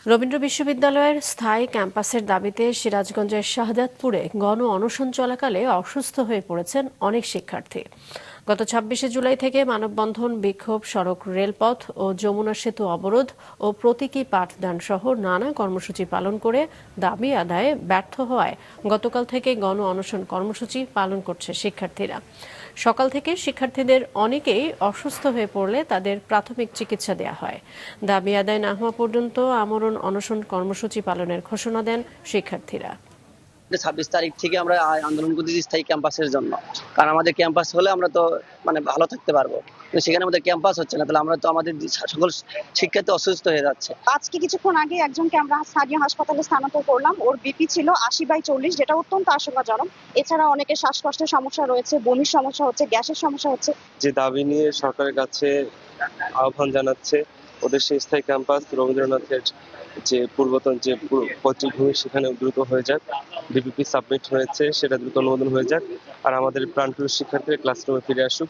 রবীন্দ্র বিশ্ববিদ্যালয়ের স্থায়ী ক্যাম্পাসের দাবিতে সিরাজগঞ্জের শাহজাদপুরে গণ অনশন চলাকালে অসুস্থ হয়ে পড়েছেন অনেক শিক্ষার্থী। গত ২৬শে জুলাই থেকে মানববন্ধন, বিক্ষোভ, সড়ক, রেলপথ ও যমুনা সেতু অবরোধ ও প্রতীকী পাঠদান সহ নানা কর্মসূচি পালন করে দাবি আদায়ে ব্যর্থ হওয়ায় গতকাল থেকে গণ অনশন কর্মসূচি পালন করছে শিক্ষার্থীরা। সকাল থেকে শিক্ষার্থীদের অনেকেই অসুস্থ হয়ে পড়লে তাদের প্রাথমিক চিকিৎসা দেওয়া হয়। দাবি আদায় না হওয়া পর্যন্ত আমরণ অনশন কর্মসূচি পালনের ঘোষণা দেন শিক্ষার্থীরা। ২৬ তারিখ থেকে আমরা আন্দোলন করতেছি স্থায়ী ক্যাম্পাসের জন্য। কারণ আমাদের ক্যাম্পাস হলে আমরা তো ভালো থাকতে পারবো, কিন্তু সেখানে আমাদের ক্যাম্পাস হচ্ছে না, তাহলে আমরা তো আমাদের সকল শিক্ষার্থী অসুস্থ হয়ে যাচ্ছে। আজকে কিছুক্ষণ আগে একজনকে আমরা স্থানীয় হাসপাতালে স্থানান্তর করলাম। ওর বিপি ছিল ৮০/৪০, যেটা অত্যন্ত আশঙ্কাজনক। এছাড়া অনেকের শ্বাসকষ্টের সমস্যা রয়েছে, বমির সমস্যা হচ্ছে, গ্যাসের সমস্যা হচ্ছে। যে দাবি নিয়ে সরকারের কাছে আহ্বান জানাচ্ছে, ওদের সেই স্থায়ী ক্যাম্পাস রবীন্দ্রনাথের যে পূর্বতন যে পৈতৃক ভূমি সেখানে দ্রুত হয়ে যাক। ডিপিপি সাবমিট হয়েছে, সেটা দ্রুত অনুমোদন হয়ে যাক, আর আমাদের প্রাণপ্রিয় শিক্ষার্থীরা ক্লাসরুমে ফিরে আসুক।